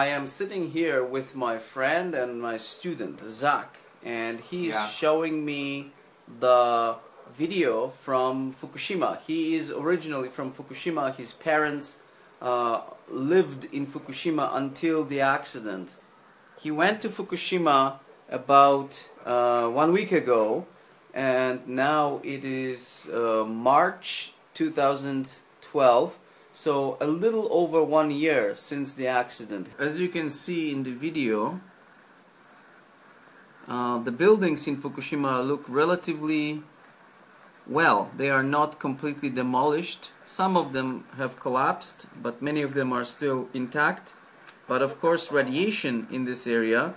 I am sitting here with my friend and my student, Zack, and he is showing me the video from Fukushima. He is originally from Fukushima. His parents lived in Fukushima until the accident. He went to Fukushima about 1 week ago, and now it is March 2012. So a little over 1 year since the accident. As you can see in the video, the buildings in Fukushima look relatively well. They are not completely demolished. Some of them have collapsed, but many of them are still intact. But of course, radiation in this area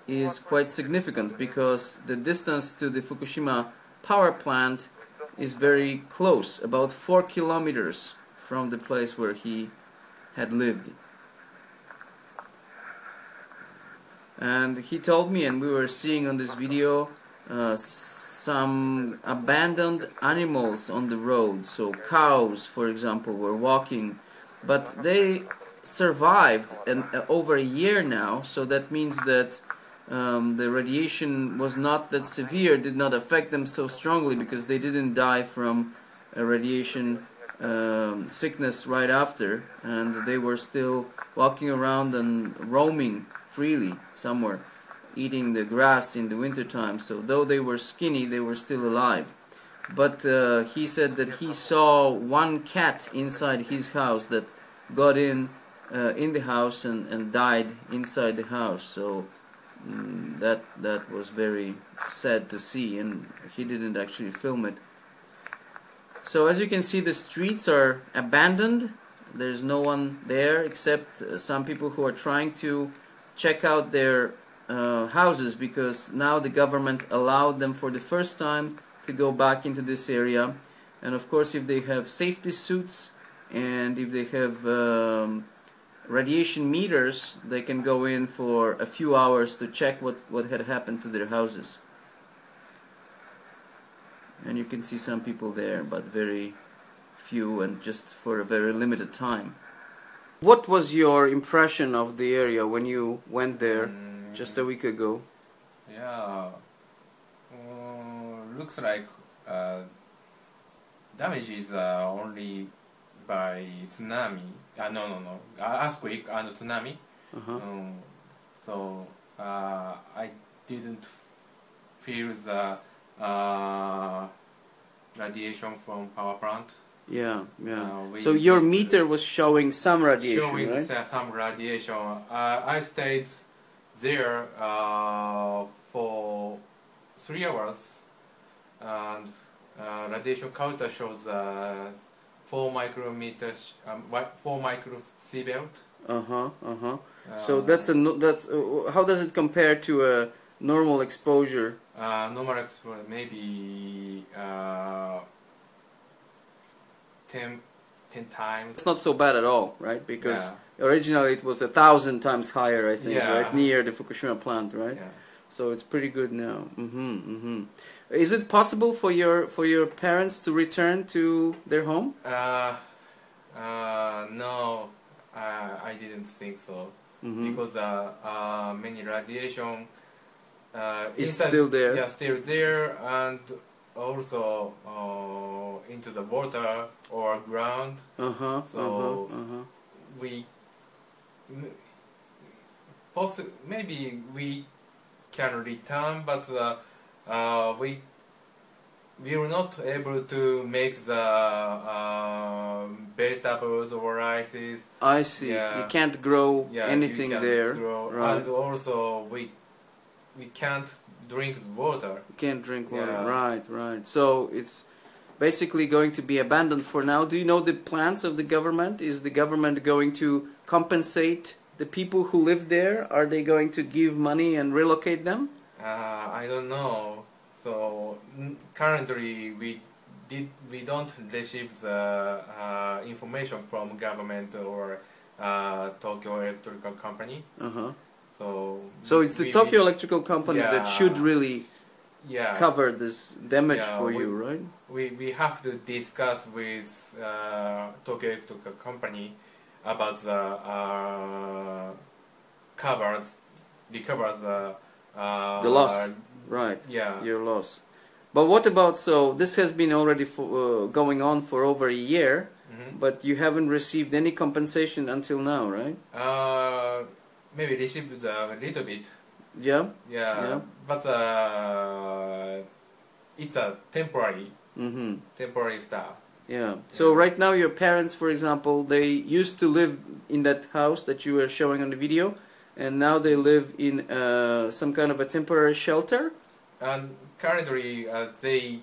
is quite significant because the distance to the Fukushima power plant is very close, about 4 kilometers from the place where he had lived. And he told me, and we were seeing on this video, some abandoned animals on the road. So cows, for example, were walking, but they survived over a year now, so that means that the radiation was not that severe, did not affect them so strongly, because they didn't die from a radiation sickness right after, and they were still walking around and roaming freely somewhere, eating the grass in the wintertime. So though they were skinny, they were still alive. But he said that he saw one cat inside his house that got in the house and died inside the house. So that was very sad to see, and he didn't actually film it. So as you can see, the streets are abandoned. There's no one there except some people who are trying to check out their houses, because now the government allowed them for the first time to go back into this area. And of course, if they have safety suits and if they have radiation meters, they can go in for a few hours to check what had happened to their houses. And you can see some people there, but very few and just for a very limited time. What was your impression of the area when you went there just a week ago? Yeah, looks like damage is only by tsunami. Earthquake and tsunami. So I didn't feel the radiation from power plant. Yeah. So your meter was showing some radiation, showing right? Some radiation. I stayed there for 3 hours, and radiation counter shows 4 micrometers, 4 microsievert. So that's how does it compare to a normal exposure? Normal exposure maybe 10 times. It's not so bad at all, right? Because originally it was 1,000 times higher, I think, right, near the Fukushima plant, right? Yeah. So it's pretty good now. Is it possible for your parents to return to their home? No, I didn't think so, because many radiation is still there. Yeah, still there, and also into the water or ground. We maybe we can return, but we were not able to make the vegetables or rices. I see. You can't grow anything there. Right. And also we can't drink water. You can't drink water. Right. So it's basically going to be abandoned for now. Do you know the plans of the government? Is the government going to compensate the people who live there? Are they going to give money and relocate them? I don't know. So currently we don't receive the information from government or Tokyo Electrical Company. So it's the Tokyo Electrical Company that should really cover this damage for you, right? We have to discuss with Tokyo Electrical Company about the recover the loss, right? Yeah. Your loss. But what about, so this has been already going on for over a year, but you haven't received any compensation until now, right? Maybe received a little bit. Yeah. Yeah. But it's a temporary stuff. Yeah. So right now your parents, for example, they used to live in that house that you were showing on the video, and now they live in some kind of a temporary shelter? And currently they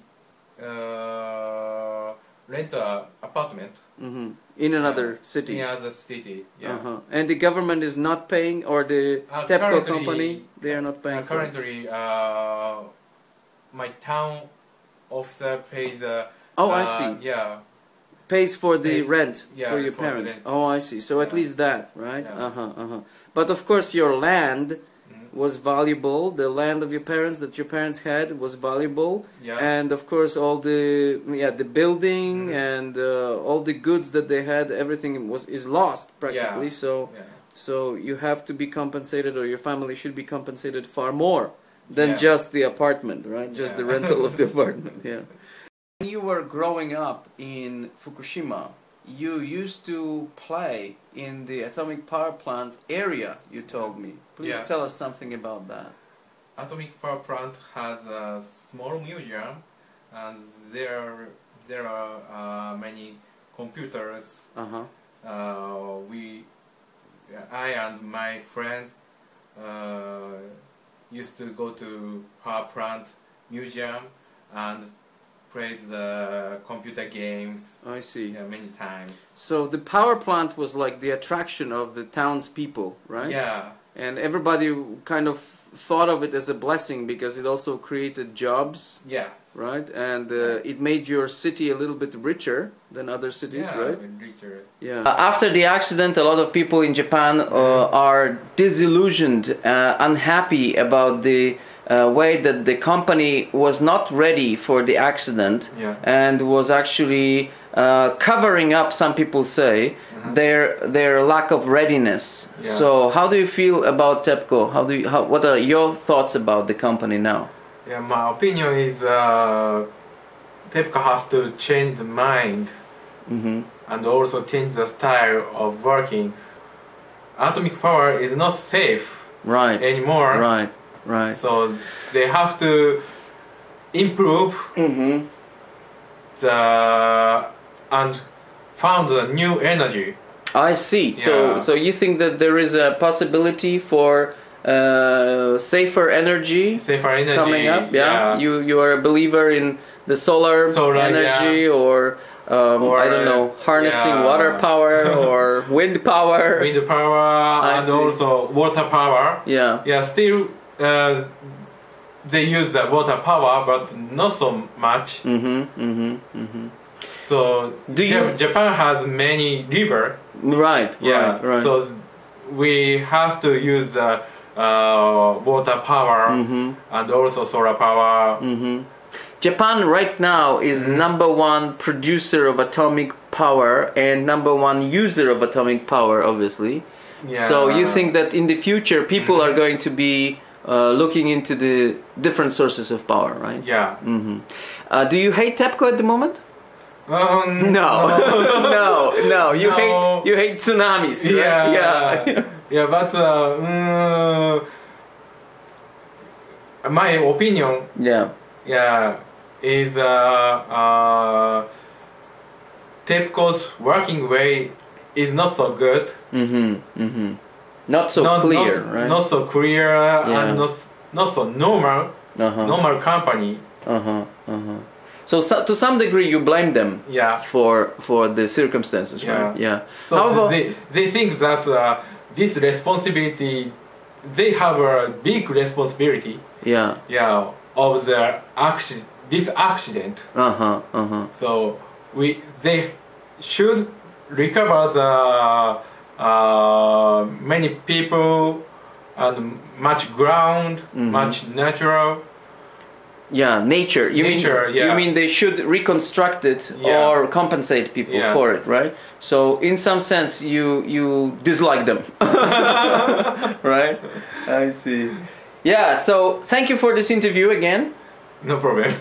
rent an apartment. In another city? In another city, yeah. And the government is not paying, or the TEPCO company, they are not paying? Currently, my town officer pays I see. Yeah. Pays for the rent for your for parents. the rent. Oh, I see. So at least that, right? Yeah. But of course your land was valuable. The land of your parents that your parents had was valuable. Yeah. And of course all the building and all the goods that they had, everything is lost practically. So you have to be compensated, or your family should be compensated far more than just the apartment, right? Just the rental of the apartment. Yeah. When you were growing up in Fukushima, you used to play in the atomic power plant area, you told me. Please tell us something about that. Atomic power plant has a small museum, and there are many computers. I and my friends used to go to power plant museum and played the computer games. I see. Many times. So the power plant was like the attraction of the townspeople, right? Yeah. And everybody kind of thought of it as a blessing because it also created jobs. Yeah. Right? And it made your city a little bit richer than other cities, right? Richer. Yeah. After the accident, a lot of people in Japan are disillusioned, unhappy about the way that the company was not ready for the accident and was actually covering up, some people say, their lack of readiness. So how do you feel about TEPCO? What are your thoughts about the company now? Yeah, my opinion is TEPCO has to change the mind and also change the style of working. Atomic power is not safe anymore. Right. So they have to improve and found a new energy. I see. So you think that there is a possibility for safer energy coming up? Yeah. You are a believer in the solar energy or I don't know, harnessing water power or wind power. Wind power and also water power. Yeah. Still. They use the water power, but not so much. So Japan has many rivers. Right. So we have to use the water power and also solar power. Japan right now is #1 producer of atomic power and #1 user of atomic power, obviously. So you think that in the future people are going to be looking into the different sources of power, right? Yeah. Do you hate TEPCO at the moment? No. No. You hate tsunamis, right? Yeah. But my opinion. Is TEPCO's working way is not so good. Not so clear, right? Not so clear and not so normal. Normal company. So to some degree you blame them for the circumstances, right? Yeah. So they think that this responsibility, they have a big responsibility. Of this accident. So they should recover the many people and much ground, much natural, Yeah, nature. You mean they should reconstruct it or compensate people for it, right? So in some sense, you dislike them, right? I see. Yeah. So thank you for this interview again. No problem.